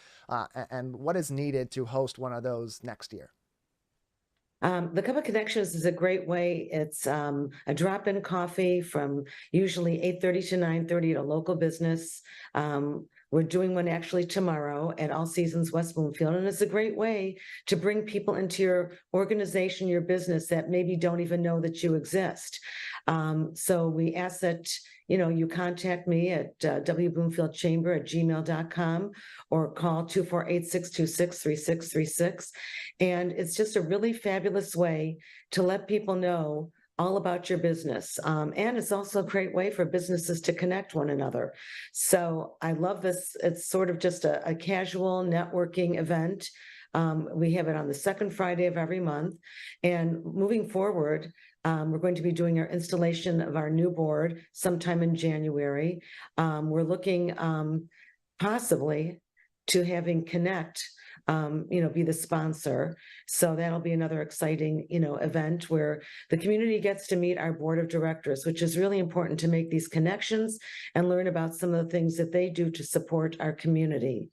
what is needed to host one of those next year. The Cup of Connections is a great way. It's a drop-in coffee from usually 8:30 to 9:30 at a local business. We're doing one actually tomorrow at All Seasons West Bloomfield, and it's a great way to bring people into your organization, your business that maybe don't even know that you exist. So we ask that you contact me at wbloomfieldchamber@gmail.com or call 248-626-3636. And it's just a really fabulous way to let people know all about your business. And it's also a great way for businesses to connect one another. So I love this. It's sort of just a casual networking event. We have it on the second Friday of every month. And moving forward, we're going to be doing our installation of our new board sometime in January. We're looking possibly to having Connect be the sponsor. So that'll be another exciting, event where the community gets to meet our board of directors, which is really important to make these connections and learn about some of the things that they do to support our community.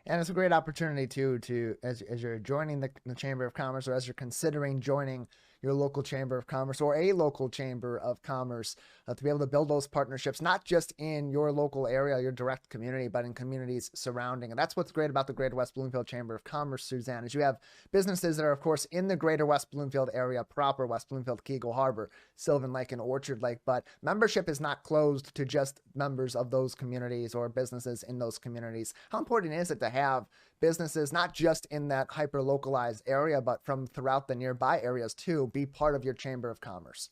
And it's a great opportunity too, as you're joining the Chamber of Commerce, or as you're considering joining your local Chamber of Commerce or a local Chamber of Commerce, to be able to build those partnerships, not just in your local area, your direct community, but in communities surrounding. And that's what's great about the Greater West Bloomfield Chamber of Commerce, Suzanne, is you have businesses that are, of course, in the Greater West Bloomfield area proper, West Bloomfield, Keego Harbor, Sylvan Lake, and Orchard Lake. But membership is not closed to just members of those communities or businesses in those communities. How important is it to have businesses, not just in that hyper-localized area, but from throughout the nearby areas too, be part of your Chamber of Commerce?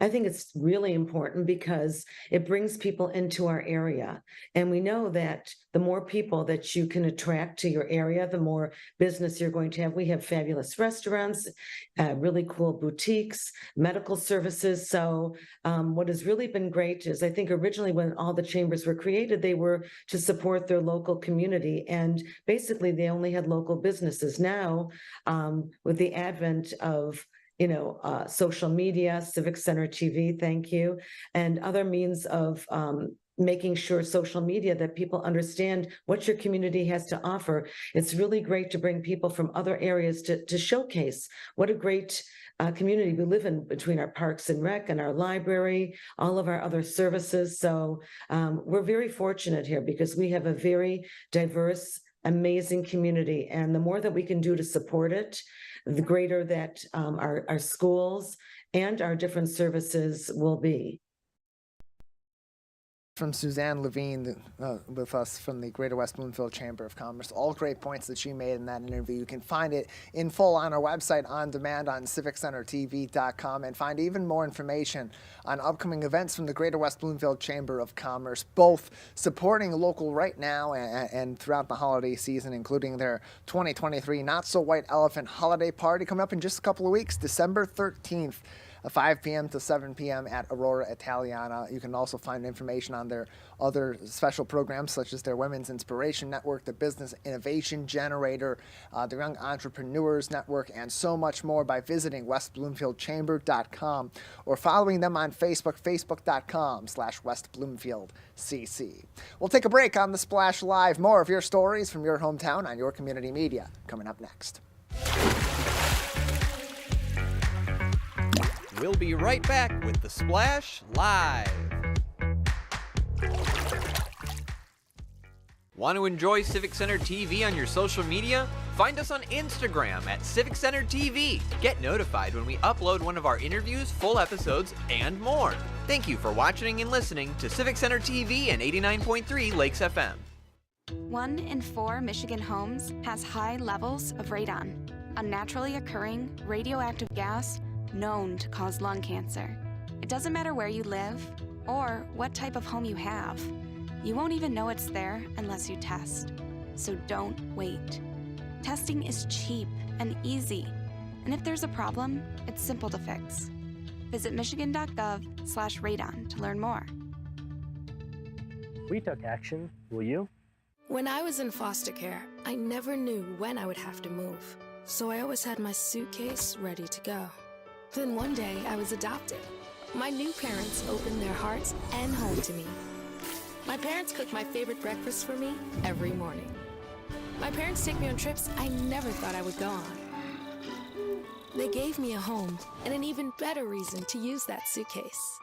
I think it's really important because it brings people into our area. And we know that the more people that you can attract to your area, the more business you're going to have. We have fabulous restaurants, really cool boutiques, medical services. So what has really been great is, I think originally when all the chambers were created, they were to support their local community. And basically they only had local businesses. Now, with the advent of social media, Civic Center TV, thank you, and other means of making sure social media that people understand what your community has to offer. It's really great to bring people from other areas to showcase what a great community we live in between our parks and rec and our library, all of our other services. So we're very fortunate here because we have a very diverse, amazing community. And the more that we can do to support it, the greater that our schools and our different services will be. From Suzanne Levine with us from the Greater West Bloomfield Chamber of Commerce. All great points that she made in that interview. You can find it in full on our website on demand on civiccentertv.com and find even more information on upcoming events from the Greater West Bloomfield Chamber of Commerce, both supporting local right now and throughout the holiday season, including their 2023 Not So White Elephant Holiday Party coming up in just a couple of weeks, December 13th. 5 p.m. to 7 p.m. at Aurora Italiana. You can also find information on their other special programs, such as their Women's Inspiration Network, the Business Innovation Generator, the Young Entrepreneurs Network, and so much more by visiting westbloomfieldchamber.com or following them on Facebook, facebook.com/westbloomfieldcc. We'll take a break on The Splash Live. More of your stories from your hometown on your community media coming up next. We'll be right back with The Splash Live. Want to enjoy Civic Center TV on your social media? Find us on Instagram at Civic Center TV. Get notified when we upload one of our interviews, full episodes, and more. Thank you for watching and listening to Civic Center TV and 89.3 Lakes FM. 1 in 4 Michigan homes has high levels of radon, a naturally occurring radioactive gas known to cause lung cancer. It doesn't matter where you live or what type of home you have. You won't even know it's there unless you test. So don't wait. Testing is cheap and easy. And if there's a problem, it's simple to fix. Visit michigan.gov/radon to learn more. We took action. Will you? When I was in foster care, I never knew when I would have to move. So I always had my suitcase ready to go. Then one day, I was adopted. My new parents opened their hearts and home to me. My parents cook my favorite breakfast for me every morning. My parents take me on trips I never thought I would go on. They gave me a home and an even better reason to use that suitcase.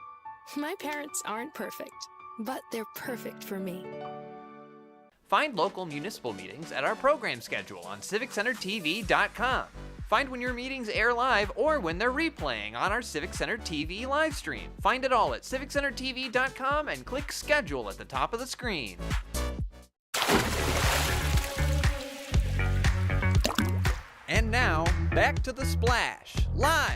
My parents aren't perfect, but they're perfect for me. Find local municipal meetings at our program schedule on civiccentertv.com. Find when your meetings air live or when they're replaying on our Civic Center TV live stream. Find it all at civiccentertv.com and click schedule at the top of the screen. And now, back to The Splash Live.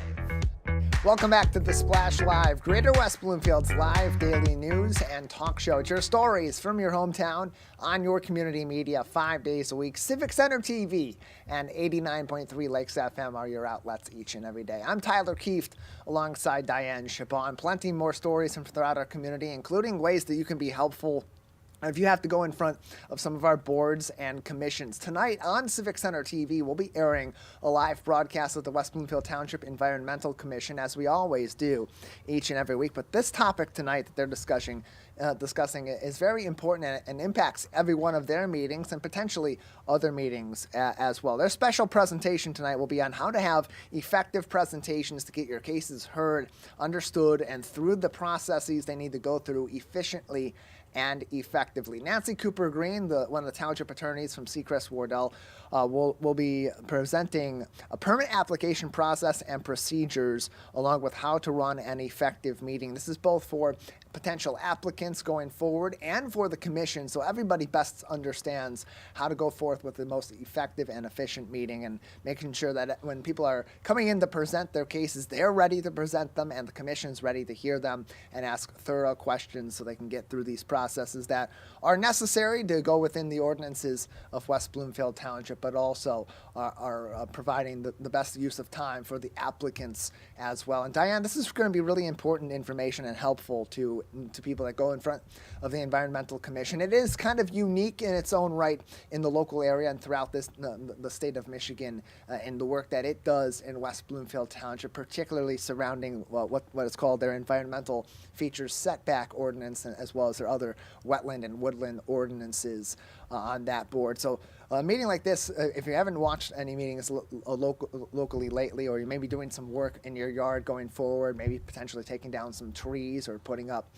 Welcome back to The Splash Live, Greater West Bloomfield's live daily news and talk show. It's your stories from your hometown on your community media 5 days a week. Civic Center TV and 89.3 Lakes FM are your outlets each and every day. I'm Tyler Kieft alongside Dayan Chaaban. Plenty more stories from throughout our community, including ways that you can be helpful if you have to go in front of some of our boards and commissions. Tonight on Civic Center TV, we'll be airing a live broadcast of the West Bloomfield Township Environmental Commission, as we always do each and every week. But this topic tonight that they're discussing is very important and impacts every one of their meetings and potentially other meetings as well. Their special presentation tonight will be on how to have effective presentations to get your cases heard, understood, and through the processes they need to go through efficiently and effectively. Nancy Cooper Green, one of the township attorneys from Seacrest Wardell, will be presenting a permit application process and procedures along with how to run an effective meeting. This is both for potential applicants going forward and for the commission, so everybody best understands how to go forth with the most effective and efficient meeting, and making sure that when people are coming in to present their cases, they're ready to present them and the commission's ready to hear them and ask thorough questions so they can get through these processes that are necessary to go within the ordinances of West Bloomfield Township, but also are providing the best use of time for the applicants as well. And Dayan, this is going to be really important information and helpful to people that go in front of the Environmental Commission. It is kind of unique in its own right in the local area and throughout the state of Michigan in the work that it does in West Bloomfield Township, particularly surrounding what is called their environmental features setback ordinance, as well as their other wetland and woodland ordinances on that board. So a meeting like this, if you haven't watched any meetings locally lately, or you may be doing some work in your yard going forward, maybe potentially taking down some trees or putting up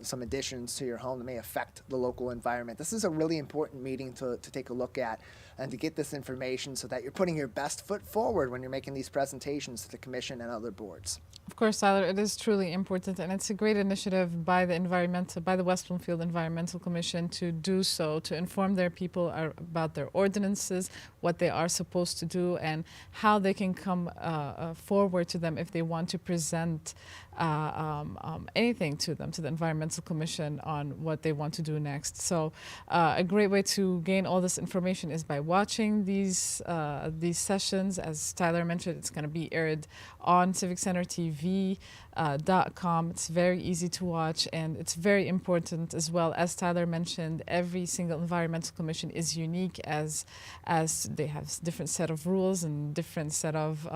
some additions to your home that may affect the local environment, this is a really important meeting to take a look at and to get this information so that you're putting your best foot forward when you're making these presentations to the commission and other boards. Of course, Tyler, it is truly important, and it's a great initiative by the West Bloomfield Environmental Commission to do so, to inform their people about their ordinances, what they are supposed to do, and how they can come forward to them if they want to present anything to them, to the Environmental Commission, on what they want to do next. So a great way to gain all this information is by watching these sessions. As Tyler mentioned, it's going to be aired on Civic Center TV. .com. It's very easy to watch, and it's very important as well. As Tyler mentioned, every single environmental commission is unique, as they have different set of rules and different set of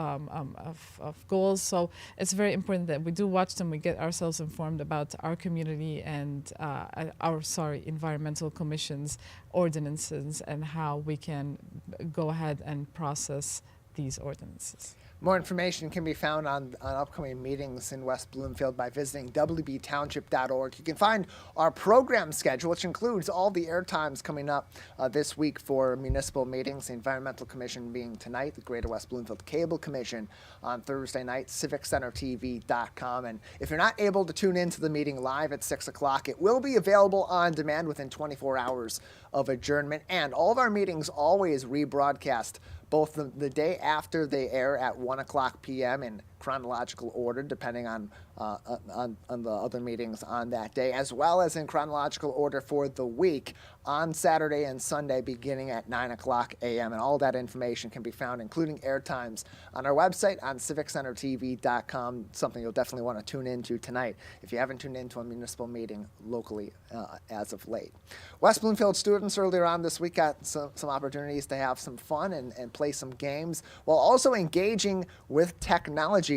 goals. So it's very important that we do watch them. We get ourselves informed about our community and our environmental commission's ordinances and how we can go ahead and process these ordinances. More information can be found on upcoming meetings in West Bloomfield by visiting wbtownship.org. You can find our program schedule, which includes all the air times coming up this week for municipal meetings, the Environmental Commission being tonight, the Greater West Bloomfield Cable Commission on Thursday night, civiccentertv.com. And if you're not able to tune into the meeting live at 6 o'clock, it will be available on demand within 24 hours of adjournment. And all of our meetings always rebroadcast both the day after they air at 1 o'clock p.m. in chronological order, depending on the other meetings on that day, as well as in chronological order for the week on Saturday and Sunday beginning at 9 o'clock a.m. And all that information can be found, including air times, on our website on civiccentertv.com, something you'll definitely want to tune into tonight if you haven't tuned into a municipal meeting locally as of late. West Bloomfield students earlier on this week got some opportunities to have some fun and play some games while also engaging with technology.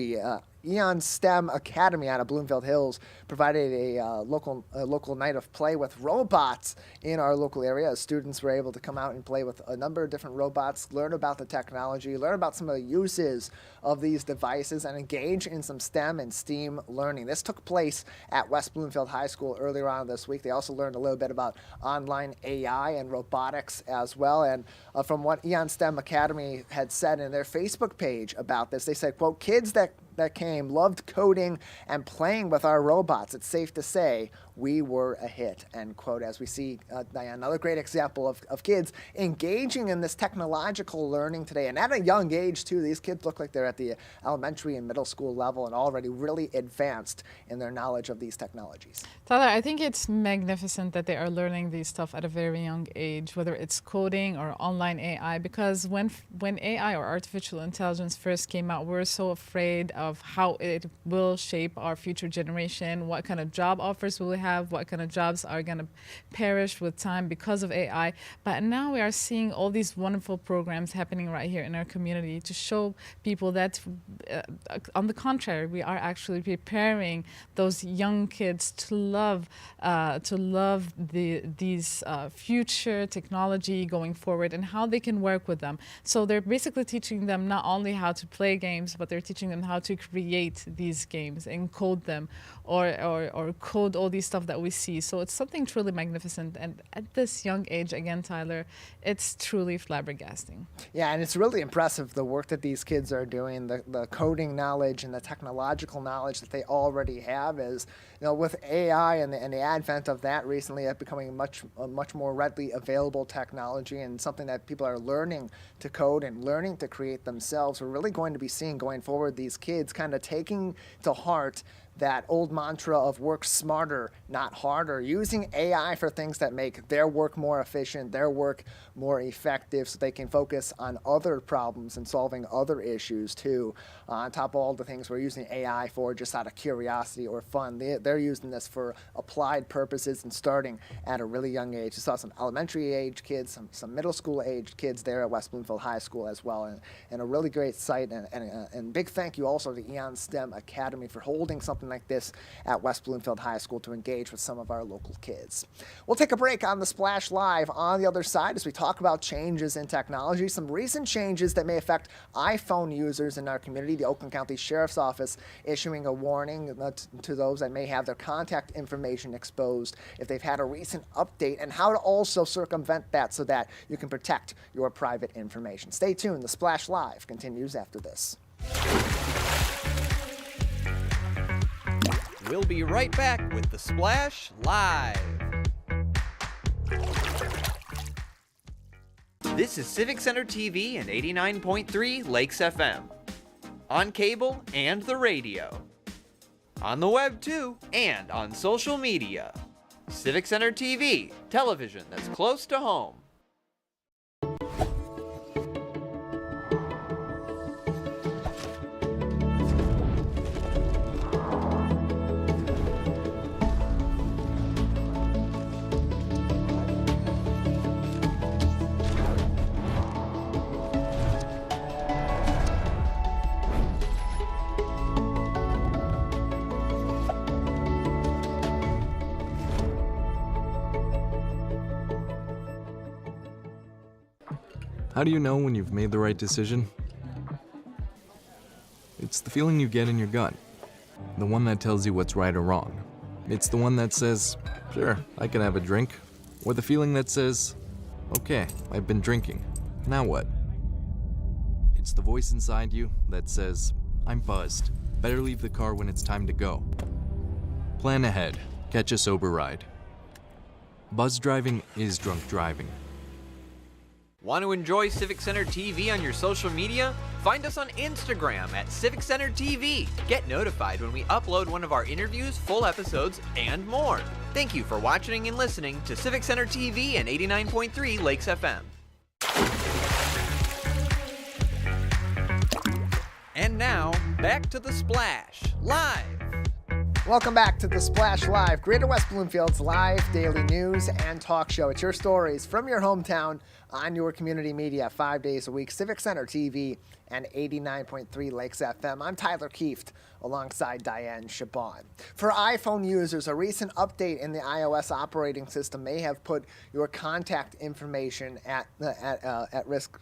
Eon STEM Academy out of Bloomfield Hills provided a local night of play with robots in our local area. Students were able to come out and play with a number of different robots, learn about the technology, learn about some of the uses of these devices, and engage in some STEM and STEAM learning. This took place at West Bloomfield High School earlier on this week. They also learned a little bit about online AI and robotics as well. And from what Eon STEM Academy had said in their Facebook page about this, they said, quote, "Kids that came loved coding and playing with our robots. It's safe to say we were a hit," end quote. As we see, Diane, another great example of kids engaging in this technological learning today. And at a young age, too, these kids look like they're at the elementary and middle school level and already really advanced in their knowledge of these technologies. Tyler, I think it's magnificent that they are learning these stuff at a very young age, whether it's coding or online AI, because when AI or artificial intelligence first came out, we were so afraid of how it will shape our future generation, what kind of job offers will we have, what kind of jobs are going to perish with time because of AI. But now we are seeing all these wonderful programs happening right here in our community to show people that, on the contrary, we are actually preparing those young kids to love these future technology going forward and how they can work with them. So they're basically teaching them not only how to play games, but they're teaching them how to create these games and code them or code all these stuff stuff that we see. So it's something truly magnificent. And at this young age, again, Tyler, it's truly flabbergasting. Yeah, and it's really impressive the work that these kids are doing, the coding knowledge and the technological knowledge that they already have. Is, with AI and the advent of that recently, becoming much more readily available technology and something that people are learning to code and learning to create themselves. We're really going to be seeing going forward these kids kind of taking to heart that old mantra of work smarter, not harder, using AI for things that make their work more efficient, their work more effective, so they can focus on other problems and solving other issues too. On top of all the things we're using AI for just out of curiosity or fun, they're using this for applied purposes and starting at a really young age. You saw some elementary age kids, some middle school aged kids there at West Bloomfield High School as well, and a really great site. And big thank you also to Eon STEM Academy for holding something like this at West Bloomfield High School to engage with some of our local kids. We'll take a break on the Splash Live. On the other side, as we talk about changes in technology, some recent changes that may affect iPhone users in our community. The Oakland County Sheriff's Office issuing a warning to those that may have their contact information exposed if they've had a recent update, and how to also circumvent that so that you can protect your private information. Stay tuned. The Splash Live continues after this. We'll be right back with the Splash Live. This is Civic Center TV and 89.3 Lakes FM. On cable and the radio. On the web too, and on social media. Civic Center TV, television that's close to home. How do you know when you've made the right decision? It's the feeling you get in your gut. The one that tells you what's right or wrong. It's the one that says, sure, I can have a drink. Or the feeling that says, okay, I've been drinking. Now what? It's the voice inside you that says, I'm buzzed. Better leave the car when it's time to go. Plan ahead. Catch a sober ride. Buzz driving is drunk driving. Want to enjoy Civic Center TV on your social media? Find us on Instagram at Civic Center TV. Get notified when we upload one of our interviews, full episodes, and more. Thank you for watching and listening to Civic Center TV and 89.3 Lakes FM. And now, back to the Splash Live. Welcome back to the Splash Live, Greater West Bloomfield's live daily news and talk show. It's your stories from your hometown on your community media 5 days a week. Civic Center TV and 89.3 Lakes FM. I'm Tyler Kieft alongside Dayan Chaaban. For iPhone users, a recent update in the iOS operating system may have put your contact information at risk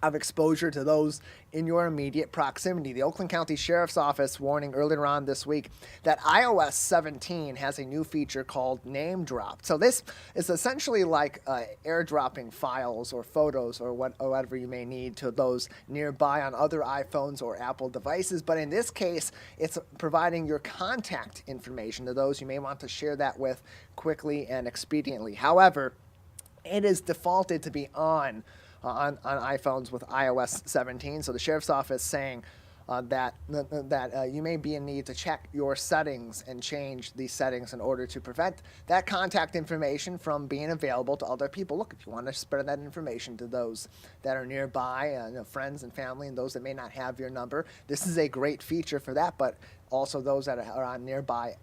of exposure to those in your immediate proximity. The Oakland County Sheriff's Office warning earlier on this week that iOS 17 has a new feature called Name Drop. So this is essentially like airdropping files or photos or whatever you may need to those nearby on other iPhones or Apple devices. But in this case, it's providing your contact information to those you may want to share that with quickly and expediently. However, it is defaulted to be on iPhones with iOS 17. So the Sheriff's Office saying that you may be in need to check your settings and change these settings in order to prevent that contact information from being available to other people. Look, if you want to spread that information to those that are nearby, friends and family, and those that may not have your number, this is a great feature for that. But also those that are on nearby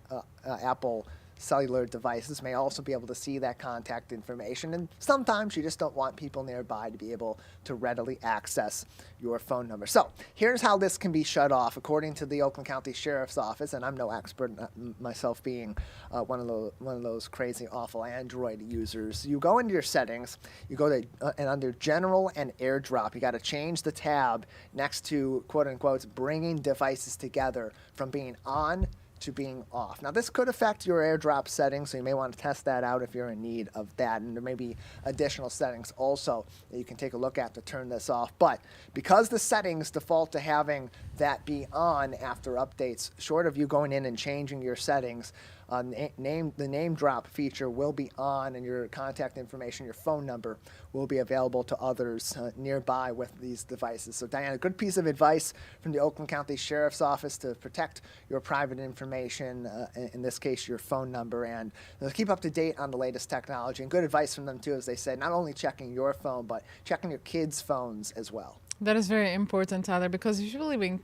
Apple cellular devices may also be able to see that contact information, and sometimes you just don't want people nearby to be able to readily access your phone number. So here's how this can be shut off according to the Oakland County Sheriff's Office, and I'm no expert myself being one of those crazy awful Android users. You go into your settings, you go to and under General and AirDrop, you got to change the tab next to quote unquote bringing devices together from being on to being off. Now, this could affect your AirDrop settings, so you may want to test that out if you're in need of that. And there may be additional settings also that you can take a look at to turn this off. But because the settings default to having that be on after updates, short of you going in and changing your settings, the name drop feature will be on, and your contact information, your phone number, will be available to others nearby with these devices. So, Diana, a good piece of advice from the Oakland County Sheriff's Office to protect your private information, in this case, your phone number, and keep up to date on the latest technology. And good advice from them, too, as they said, not only checking your phone, but checking your kids' phones as well. That is very important, Tyler, because usually when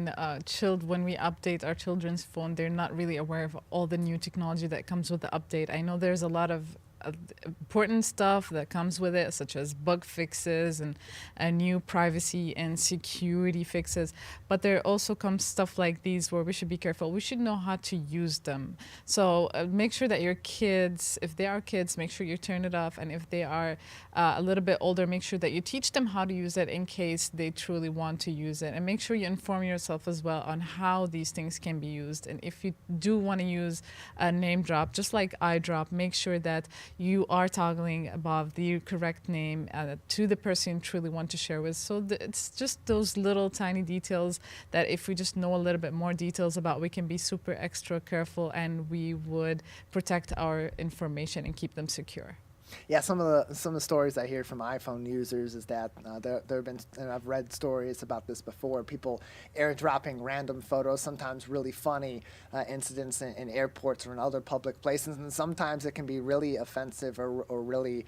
we update our children's phone, they're not really aware of all the new technology that comes with the update. I know there's a lot of important stuff that comes with it, such as bug fixes and new privacy and security fixes. But there also comes stuff like these where we should be careful. We should know how to use them. So make sure that your kids, if they are kids, make sure you turn it off. And if they are a little bit older, make sure that you teach them how to use it in case they truly want to use it. And make sure you inform yourself as well on how these things can be used. And if you do want to use a name drop, just like iDrop, make sure that you are toggling above the correct name to the person you truly want to share with. So it's just those little tiny details that if we just know a little bit more details about, we can be super extra careful, and we would protect our information and keep them secure. Yeah, some of the stories I hear from iPhone users is that there have been, and I've read stories about this before, people airdropping random photos, sometimes really funny incidents in airports or in other public places, and sometimes it can be really offensive or really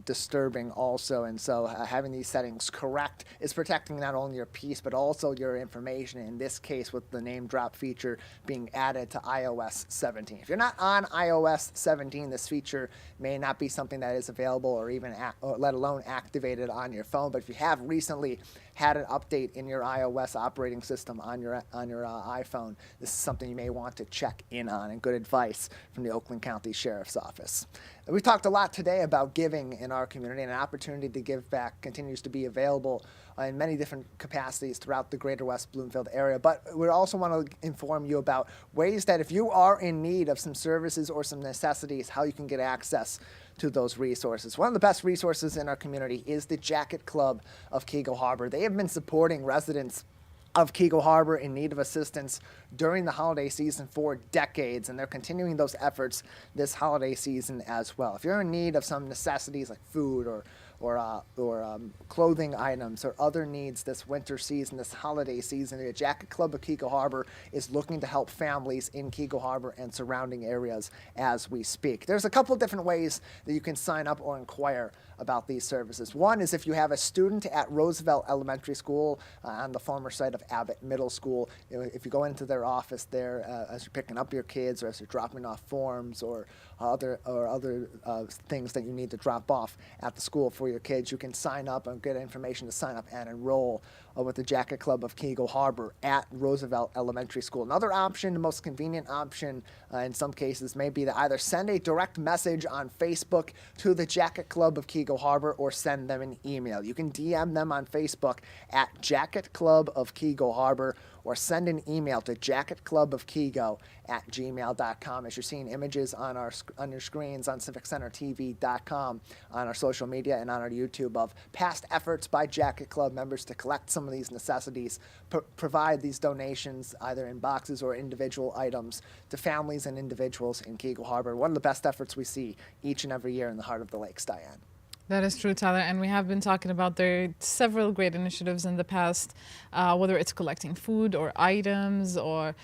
disturbing also. And so having these settings correct is protecting not only your peace but also your information, in this case with the name drop feature being added to iOS 17. If you're not on iOS 17, this feature may not be something that is available or even let alone activated on your phone. But if you have recently had an update in your iOS operating system on your iPhone, this is something you may want to check in on, and good advice from the Oakland County Sheriff's Office. We've talked a lot today about giving in our community, and an opportunity to give back continues to be available in many different capacities throughout the Greater West Bloomfield area. But we also want to inform you about ways that if you are in need of some services or some necessities, how you can get access to those resources. One of the best resources in our community is the Jacket Club of Keego Harbor. They have been supporting residents of Keego Harbor in need of assistance during the holiday season for decades, and they're continuing those efforts this holiday season as well. If you're in need of some necessities like food or clothing items or other needs this winter season, this holiday season, the Jacket Club of Keego Harbor is looking to help families in Keego Harbor and surrounding areas as we speak. There's a couple different ways that you can sign up or inquire about these services. One is if you have a student at Roosevelt Elementary School on the former site of Abbott Middle School. If you go into their office there as you're picking up your kids or as you're dropping off forms or other things that you need to drop off at the school for your kids, you can sign up and get information to sign up and enroll with the Jacket Club of Keego Harbor at Roosevelt Elementary School. Another option, the most convenient option in some cases, may be to either send a direct message on Facebook to the Jacket Club of Keego Harbor or send them an email. You can DM them on Facebook at Jacket Club of Keego Harbor, or send an email to jacketclubofkeego@gmail.com. As you're seeing images on your screens on civiccentertv.com, on our social media and on our YouTube of past efforts by Jacket Club members to collect some of these necessities, provide these donations either in boxes or individual items to families and individuals in Keego Harbor. One of the best efforts we see each and every year in the heart of the lakes, Diane. That is true, Tyler, and we have been talking about there are several great initiatives in the past, whether it's collecting food or items or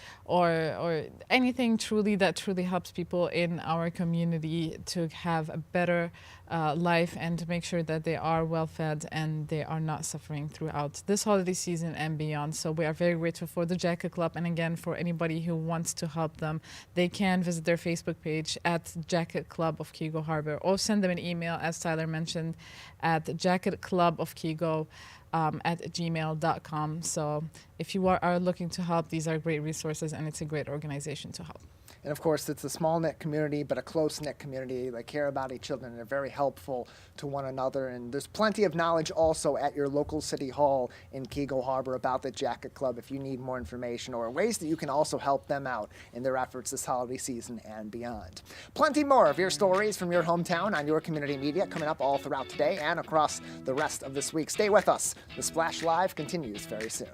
anything that truly helps people in our community to have a better life and to make sure that they are well fed and they are not suffering throughout this holiday season and beyond. So we are very grateful for the Jacket Club, and again, for anybody who wants to help them, they can visit their Facebook page at Jacket Club of Keego Harbor, or send them an email, as Tyler mentioned, at jacketclubofkeego@gmail.com. So if you are looking to help, these are great resources, and it's a great organization to help. And of course, it's a small-knit community, but a close-knit community. They care about each other and they're very helpful to one another. And there's plenty of knowledge also at your local city hall in Keego Harbor about the Jacket Club if you need more information or ways that you can also help them out in their efforts this holiday season and beyond. Plenty more of your stories from your hometown on your community media coming up all throughout today and across the rest of this week. Stay with us. The Splash Live continues very soon.